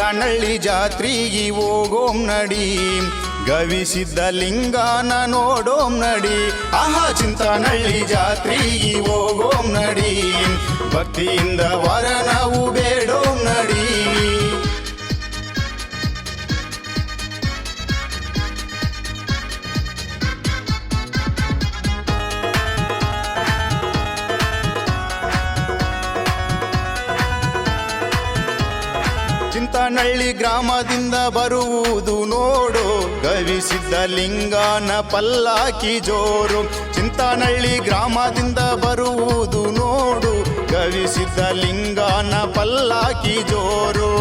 ಚಿಂತಾನಳ್ಳಿ ಜಾತ್ರೆಗೆ ಹೋಗೋಂ ನಡಿ, ಗವಿಸಿದ್ದ ಲಿಂಗಾನ ನೋಡೋಂ ನಡಿ. ಆಹಾ ಚಿಂತಾನಳ್ಳಿ ಜಾತ್ರೆಗೆ ಹೋಗೋಂ ನಡಿ, ಭಕ್ತಿಯಿಂದ ವರ ನಾವು ಬೇಡೋಂ ನಡಿ. ಚಿಂತಾನಳ್ಳಿ ಗ್ರಾಮದಿಂದ ಬರುವುದು ನೋಡು, ಗವಿಸಿದ್ದ ಲಿಂಗಾನ ಪಲ್ಲಾಕಿ ಜೋರು. ಚಿಂತಾನಳ್ಳಿ ಗ್ರಾಮದಿಂದ ಬರುವುದು ನೋಡು, ಗವಿಸಿದ್ದ ಲಿಂಗಾನ ಪಲ್ಲಾಕಿ ಜೋರು.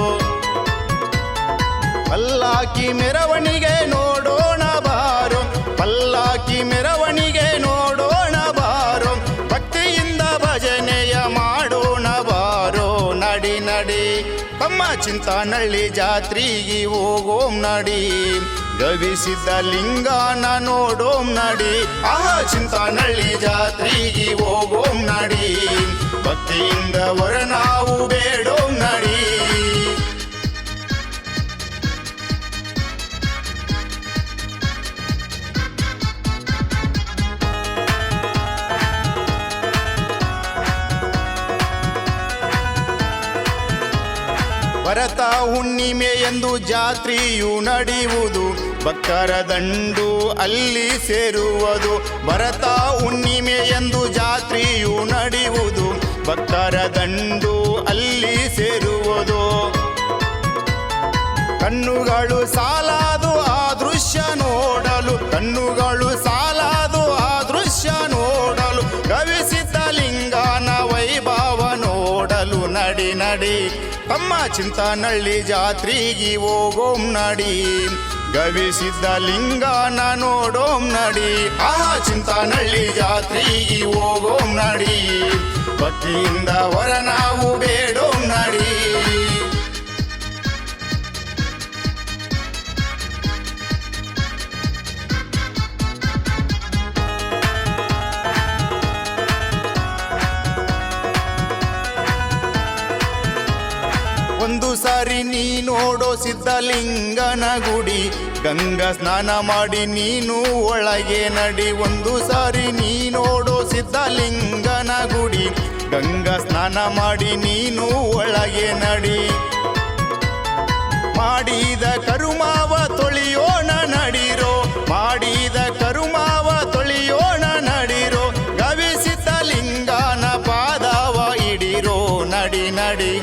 ಪಲ್ಲಾಕಿ ಮೆರವಣಿಗೆ ನೋಡೋಣ ಬಾರೋ, ಪಲ್ಲಾಕಿ ಮೆರವಣಿಗೆ ನೋಡೋಣ ಬಾರೋ, ಭಕ್ತಿಯಿಂದ ಭಜನೆಯ ಮಾಡೋಣ ಬಾರೋ. ನಡಿ ನಡಿ ತಮ್ಮ ಚಿಂತಾನಳ್ಳಿ ಜಾತ್ರೆಗೆ ಹೋಗೋಂ ನಡಿ, ಗವಿಸಿದ್ದ ಲಿಂಗಾನ ನೋಡೋಂ ನಡಿ. ಆಹಾ ಚಿಂತಾನಳ್ಳಿ ಜಾತ್ರೆಗೆ ಹೋಗೋಂ ನಡಿ, ಭಕ್ತಿಯಿಂದ ವರ ನಾವು ಬೇಡೋಂ ನಡಿ. ಭರತ ಹುಣ್ಣಿಮೆ ಎಂದು ಜಾತ್ರೆಯು ನಡೆಯುವುದು, ಭಕ್ತರ ದಂಡು ಅಲ್ಲಿ ಸೇರುವುದು. ಭರತ ಹುಣ್ಣಿಮೆ ಎಂದು ಜಾತ್ರೆಯು ನಡೆಯುವುದು, ಭಕ್ತರ ದಂಡು ಅಲ್ಲಿ ಸೇರುವುದು. ಕಣ್ಣುಗಳು ಸಾಲದು ಆ ದೃಶ್ಯ ನೋಡಲು, ಕಣ್ಣುಗಳು ಸಾಲದು ಆ ದೃಶ್ಯ ನೋಡಲು, ಗವಿಸಿದ್ದ ಲಿಂಗಾನ ವೈಭವ ನೋಡಲು. ನಡಿ ನಡಿ ತಮ್ಮ ಚಿಂತಾನಳ್ಳಿ ಜಾತ್ರೆಗೆ ಹೋಗೋಂ ನಡಿ, ಗವಿಸಿದ್ದ ಲಿಂಗಾನ ನೋಡೋಂ ನಡಿ. ಆಹಾ ಚಿಂತಾನಳ್ಳಿ ಜಾತ್ರೆಗೆ ಹೋಗೋಂ ನಡಿ, ಭಕ್ತಿಯಿಂದ ವರ ನಾವು ಬೇಡೋಂ ನಡಿ. ಒಂದು ಸಾರಿ ನೀ ನೋಡೋ ಸಿದ್ಧಲಿಂಗನ ಗುಡಿ, ಗಂಗಾ ಸ್ನಾನ ಮಾಡಿ ನೀನು ಒಳಗೆ ನಡಿ. ಒಂದು ಸಾರಿ ನೀ ನೋಡೋ ಸಿದ್ಧಲಿಂಗನ ಗುಡಿ, ಗಂಗಾ ಸ್ನಾನ ಮಾಡಿ ನೀನು ಒಳಗೆ ನಡಿ. ಮಾಡಿದ ಕರುಮಾವ ತೊಳೆಯೋಣ ನಡಿರೋ, ಮಾಡಿದ ಕರುಮಾವ ತೊಳೆಯೋಣ ನಡಿರೋ, ಗವಿಸಿದ್ದ ಲಿಂಗನ ಪಾದವ ಹಿಡಿರೋ. ನಡಿ ನಡಿ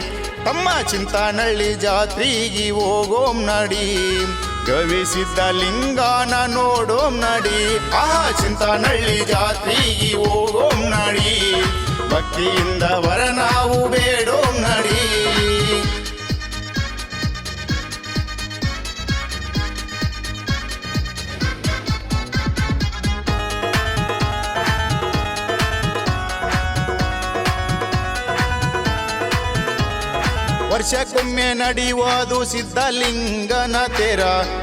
ತಮ್ಮ ಚಿಂತಾನಳ್ಳಿ ಜಾತ್ರೆಗೆ ಹೋಗೋಂ ನಡಿ, ಗವಿಸಿದ್ದ ಲಿಂಗಾನ ನೋಡೋಂ ನಡಿ. ಆಹಾ ಚಿಂತಾನಳ್ಳಿ ಜಾತ್ರೆಗೆ ಹೋಗೋಂ ನಡಿ, ಭಕ್ತಿಯಿಂದ ವರ ನಾವು ಬೇಡೋಂ ನಡಿ. ವರ್ಷಕ್ಕೊಮ್ಮೆ ನಡೆಯುವುದು ಸಿದ್ಧಲಿಂಗನ ತೆರ,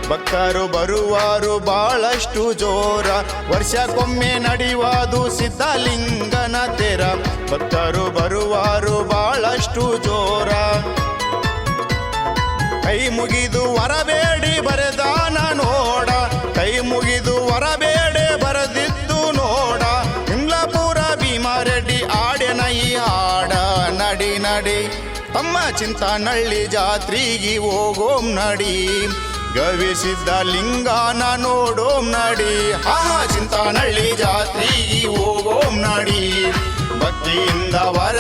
ಭಕ್ತರು ಬರುವಾರು ಬಹಳಷ್ಟು ಜೋರ. ವರ್ಷಕ್ಕೊಮ್ಮೆ ನಡೆಯುವುದು ಸಿದ್ಧಲಿಂಗನ ತೆರ, ಭಕ್ತರು ಬರುವಾರು ಬಹಳಷ್ಟು ಜೋರ. ಕೈ ಮುಗಿದು ವರಬೇಡಿ ಬರೆದಾನ ನೋಡ, ಕೈ ಮುಗಿದು ವರಬೇಡಿ ಬರೆದಿದ್ದು ನೋಡ. ಇಂಗ್ಲಪುರ ಭೀಮಾರೆಡ್ಡಿ ಆಡೆನ ಈ ಹಾಡ. ನಡಿ ನಡಿ ತಮ್ಮ ಚಿಂತಾನಳ್ಳಿ ಜಾತ್ರೆಗೆ ಹೋಗೋಂ ನಡಿ, ಗವಿಸಿದ್ದ ಲಿಂಗಾನ ನೋಡೋಂ ನಡಿ. ಆಹಾ ಚಿಂತಾನಳ್ಳಿ ಜಾತ್ರೆಗೆ ಹೋಗೋಂ ನಡಿ, ಭಕ್ತಿಯಿಂದ ವರ